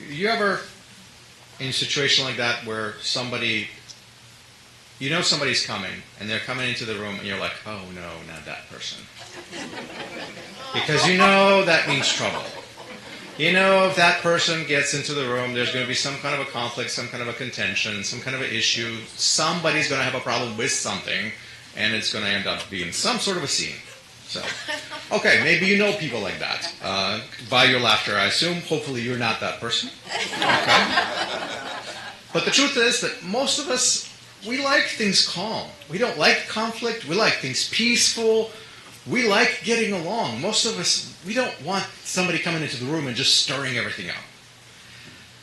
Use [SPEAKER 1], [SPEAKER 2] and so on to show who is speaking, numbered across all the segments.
[SPEAKER 1] You ever in a situation like that where somebody's coming and they're coming into the room and you're like, oh no, not that person. Because that means trouble. If that person gets into the room, there's going to be some kind of a conflict, some kind of a contention, some kind of an issue. Somebody's going to have a problem with something, and it's going to end up being some sort of a scene. So, okay, maybe you know people like that. By your laughter, I assume. Hopefully you're not that person. Okay? But the truth is that most of us, we like things calm. We don't like conflict. We like things peaceful. We like getting along. Most of us, we don't want somebody coming into the room and just stirring everything up.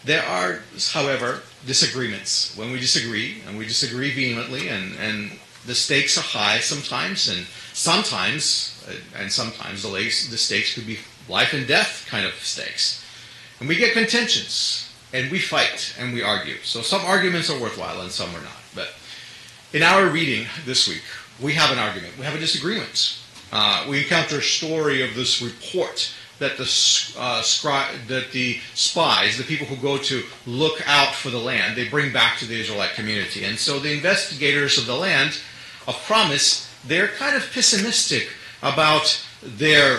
[SPEAKER 1] There are, however, disagreements. When we disagree, and we disagree vehemently, and the stakes are high sometimes, and sometimes the stakes could be life and death kind of stakes. And we get contentions, and we fight, and we argue. So some arguments are worthwhile, and some are not. But in our reading this week, we have an argument. We have a disagreement. We encounter a story of this report that the spies, the people who go to look out for the land, they bring back to the Israelite community. And so the investigators of the land of promise, they're kind of pessimistic about their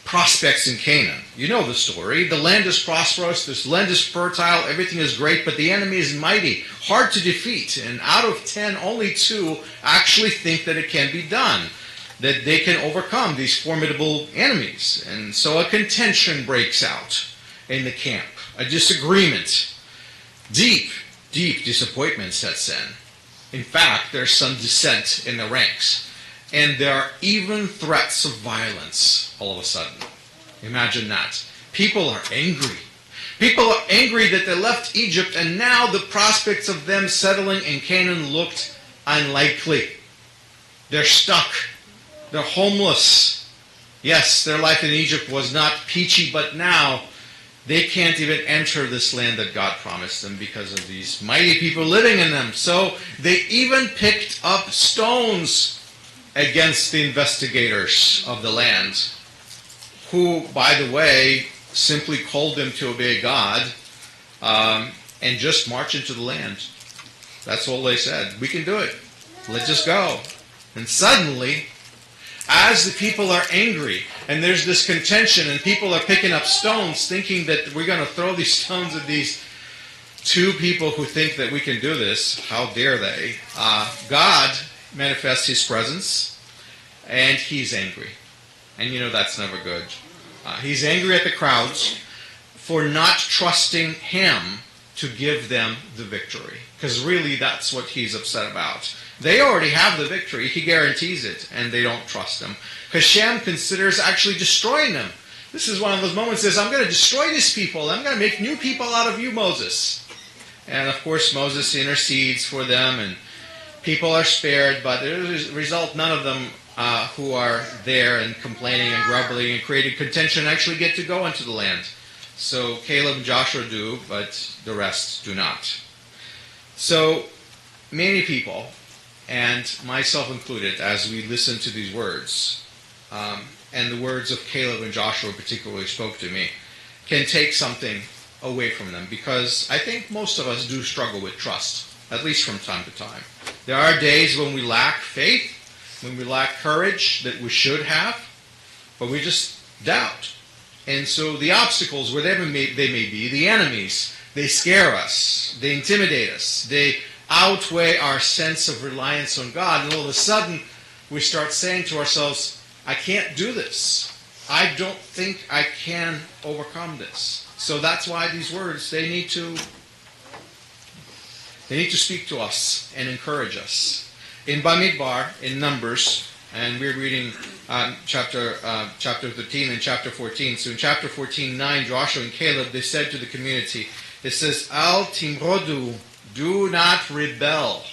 [SPEAKER 1] prospects in Canaan. You know the story. The land is prosperous, this land is fertile, everything is great, but the enemy is mighty, hard to defeat. And out of 10, only 2 actually think that it can be done, that they can overcome these formidable enemies. And so a contention breaks out in the camp, a disagreement. Deep disappointment sets in. In fact, there's some dissent in the ranks. And there are even threats of violence all of a sudden. Imagine that. People are angry. People are angry that they left Egypt, and now the prospects of them settling in Canaan looked unlikely. They're stuck. They're homeless. Yes, their life in Egypt was not peachy, but now they can't even enter this land that God promised them because of these mighty people living in them. So they even picked up stones against the investigators of the land, who, by the way, simply called them to obey God and just march into the land. That's all they said. We can do it. Let's just go. And suddenly, as the people are angry, and there's this contention, and people are picking up stones, thinking that we're going to throw these stones at these 2 people who think that we can do this, how dare they? God manifests His presence, and He's angry. And that's never good. He's angry at the crowds for not trusting Him to give them the victory. Because really that's what He's upset about. They already have the victory. He guarantees it, and they don't trust Him. Hashem considers actually destroying them. This is one of those moments that says, I'm going to destroy these people. I'm going to make new people out of you, Moses. And of course, Moses intercedes for them, and people are spared, but as a result, none of them who are there and complaining and grumbling and creating contention actually get to go into the land. So Caleb and Joshua do, but the rest do not. So many people, and myself included, as we listen to these words, and the words of Caleb and Joshua particularly spoke to me, can take something away from them, because I think most of us do struggle with trust, at least from time to time. There are days when we lack faith, when we lack courage that we should have, but we just doubt. And so the obstacles, whatever they may be, the enemies, they scare us, they intimidate us, they outweigh our sense of reliance on God, and all of a sudden we start saying to ourselves, I can't do this. I don't think I can overcome this. So that's why these words, they need to speak to us and encourage us. In Bamidbar, in Numbers, and we're reading chapter 13 and chapter 14. So in chapter 14:9, Joshua and Caleb, they said to the community, it says, Al timrodu, do not rebel.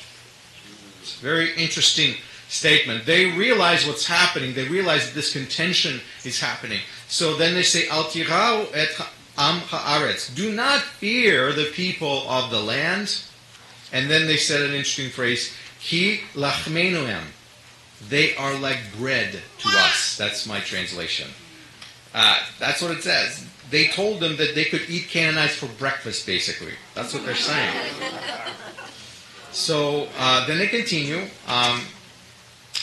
[SPEAKER 1] It's a very interesting statement. They realize what's happening. They realize that this contention is happening. So then they say, Al tirau et am haaretz. Do not fear the people of the land. And then they said an interesting phrase, Ki lachmenu hem. They are like bread to us. That's my translation. That's what it says. They told them that they could eat Canaanites for breakfast, basically. That's what they're saying. So then they continue.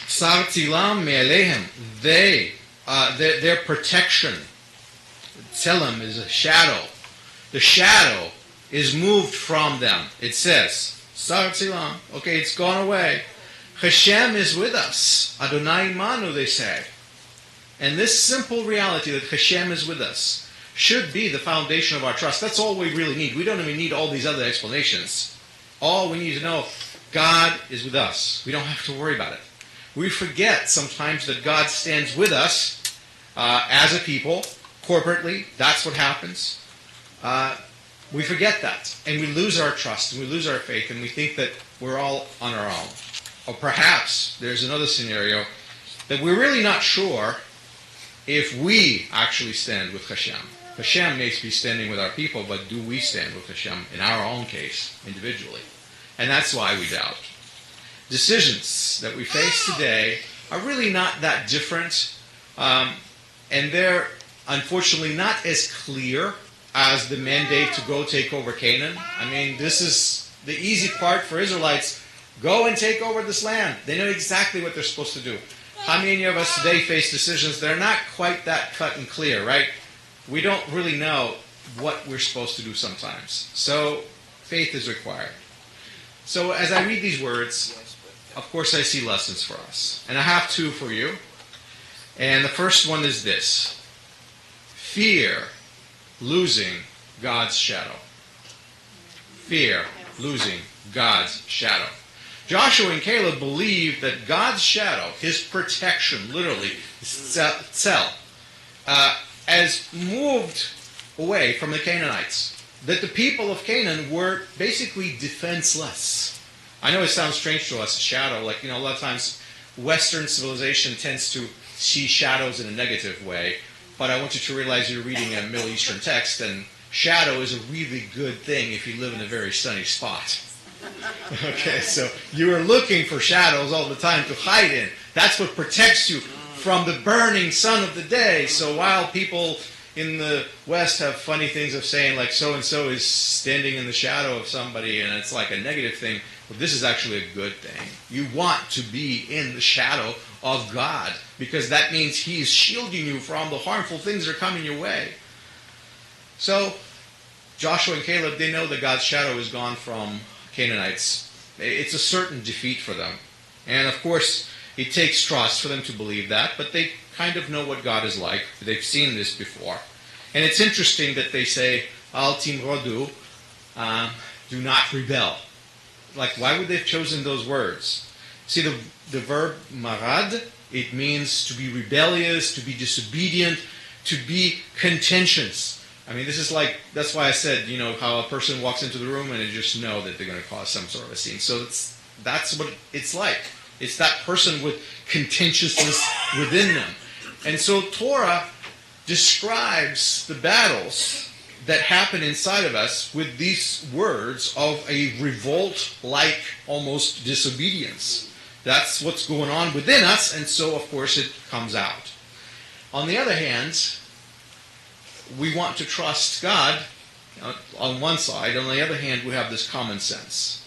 [SPEAKER 1] Sar tzilam me'alehem. Their protection. Tzelem is a shadow. The shadow is moved from them. It says, Sar tzilam. Okay, it's gone away. Hashem is with us. Adonai imanu, they say. And this simple reality that Hashem is with us should be the foundation of our trust. That's all we really need. We don't even need all these other explanations. All we need to know, God is with us. We don't have to worry about it. We forget sometimes that God stands with us as a people, corporately. That's what happens. We forget that. And we lose our trust, and we lose our faith, and we think that we're all on our own. Or perhaps there's another scenario that we're really not sure if we actually stand with Hashem. Hashem may be standing with our people, but do we stand with Hashem in our own case, individually? And that's why we doubt. Decisions that we face today are really not that different, and they're unfortunately not as clear as the mandate to go take over Canaan. I mean, this is the easy part for Israelites. Go and take over this land. They know exactly what they're supposed to do. How many of us today face decisions that are not quite that cut and clear, right? We don't really know what we're supposed to do sometimes. So faith is required. So as I read these words, of course I see lessons for us. And I have two for you. And the first one is this. Fear losing God's shadow. Fear losing God's shadow. Joshua and Caleb believed that God's shadow, his protection, literally, tzel, as moved away from the Canaanites. That the people of Canaan were basically defenseless. I know it sounds strange to us, shadow. Like, a lot of times Western civilization tends to see shadows in a negative way. But I want you to realize you're reading a Middle Eastern text, and shadow is a really good thing if you live in a very sunny spot. Okay, so you are looking for shadows all the time to hide in. That's what protects you from the burning sun of the day. So while people in the West have funny things of saying like so-and-so is standing in the shadow of somebody and it's like a negative thing, well, this is actually a good thing. You want to be in the shadow of God because that means He's shielding you from the harmful things that are coming your way. So Joshua and Caleb, they know that God's shadow is gone from Canaanites. It's a certain defeat for them. And of course, it takes trust for them to believe that, but they kind of know what God is like. They've seen this before. And it's interesting that they say, Al timrodu, do not rebel. Like, why would they have chosen those words? See, the verb marad, it means to be rebellious, to be disobedient, to be contentious. I mean, this is like, that's why I said, how a person walks into the room and they just know that they're going to cause some sort of a scene. So that's what it's like. It's that person with contentiousness within them. And so Torah describes the battles that happen inside of us with these words of a revolt-like almost disobedience. That's what's going on within us, and so, of course, it comes out. On the other hand, we want to trust God on one side. On the other hand, we have this common sense.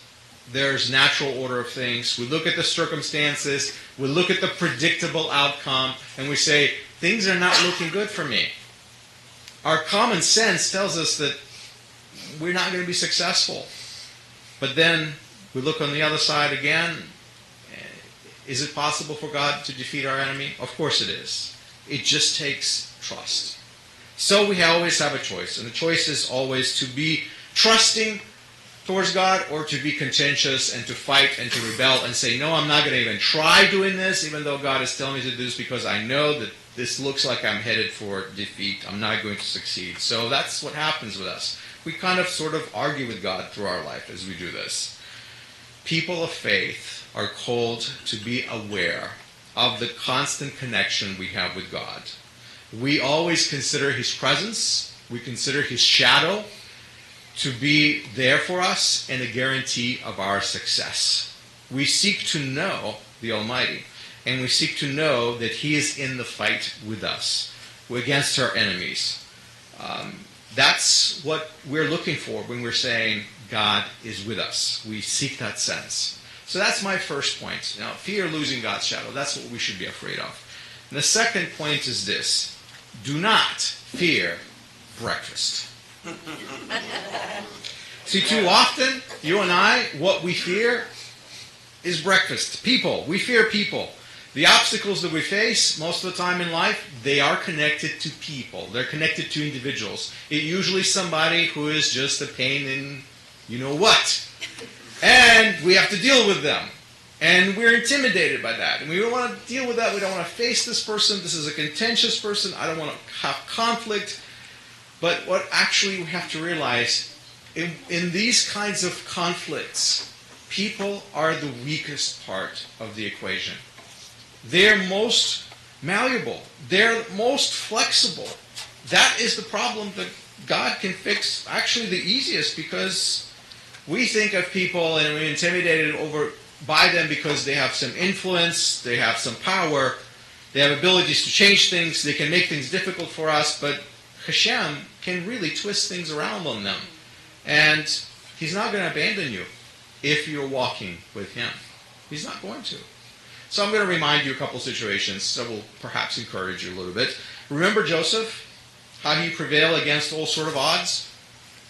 [SPEAKER 1] There's natural order of things. We look at the circumstances. We look at the predictable outcome. And we say, things are not looking good for me. Our common sense tells us that we're not going to be successful. But then we look on the other side again. Is it possible for God to defeat our enemy? Of course it is. It just takes trust. So we always have a choice. And the choice is always to be trusting towards God or to be contentious and to fight and to rebel and say, no, I'm not going to even try doing this, even though God is telling me to do this, because I know that this looks like I'm headed for defeat. I'm not going to succeed. So that's what happens with us. We kind of sort of argue with God through our life as we do this. People of faith are called to be aware of the constant connection we have with God. We always consider His presence, we consider His shadow to be there for us and a guarantee of our success. We seek to know the Almighty, and we seek to know that He is in the fight with us. against our enemies. That's what we're looking for when we're saying God is with us. We seek that sense. So that's my first point. Now, fear losing God's shadow. That's what we should be afraid of. And the second point is this. Do not fear breakfast. See, too often, you and I, what we fear is breakfast. People. We fear people. The obstacles that we face most of the time in life, they are connected to people. They're connected to individuals. It's usually somebody who is just a pain in you-know-what. And we have to deal with them. And we're intimidated by that. And we don't want to deal with that. We don't want to face this person. This is a contentious person. I don't want to have conflict. But what actually we have to realize, in these kinds of conflicts, people are the weakest part of the equation. They're most malleable. They're most flexible. That is the problem that God can fix actually the easiest, because we think of people and we're intimidated by them because they have some influence, they have some power, they have abilities to change things, they can make things difficult for us, but Hashem can really twist things around on them. And He's not going to abandon you if you're walking with Him. He's not going to. So I'm going to remind you a couple situations that will perhaps encourage you a little bit. Remember Joseph? How he prevailed against all sort of odds?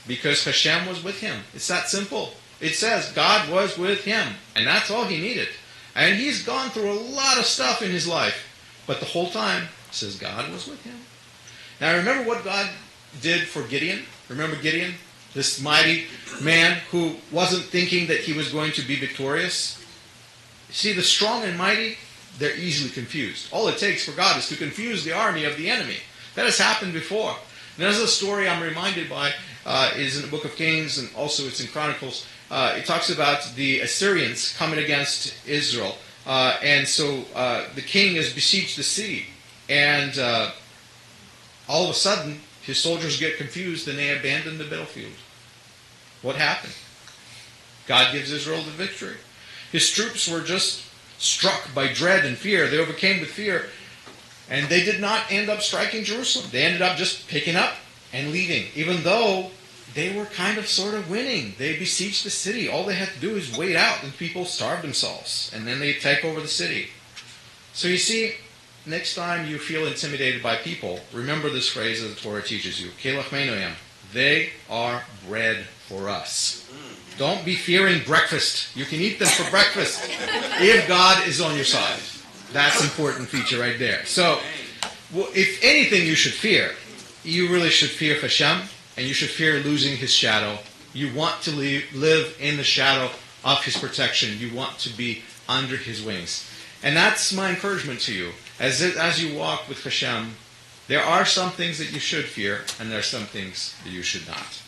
[SPEAKER 1] Because Hashem was with him. It's that simple. It says God was with him, and that's all he needed. And he's gone through a lot of stuff in his life, but the whole time it says God was with him. Now remember what God did for Gideon? Remember Gideon? This mighty man who wasn't thinking that he was going to be victorious? See, the strong and mighty, they're easily confused. All it takes for God is to confuse the army of the enemy. That has happened before. And there's a story I'm reminded by, is in the book of Kings, and also it's in Chronicles. It talks about the Assyrians coming against Israel. And so the king has besieged the city. And all of a sudden, his soldiers get confused and they abandon the battlefield. What happened? God gives Israel the victory. His troops were just struck by dread and fear. They overcame with fear. And they did not end up striking Jerusalem. They ended up just picking up and leaving. Even though they were kind of sort of winning. They besieged the city. All they had to do is wait out and people starved themselves. And then they take over the city. So you see, next time you feel intimidated by people, remember this phrase that the Torah teaches you. Kelach meinoyam. They are bread for us. Don't be fearing breakfast. You can eat them for breakfast if God is on your side. That's an important feature right there. So, if anything you should fear, you really should fear Hashem, and you should fear losing His shadow. You want to live in the shadow of His protection. You want to be under His wings. And that's my encouragement to you. As you walk with Hashem, there are some things that you should fear, and there are some things that you should not.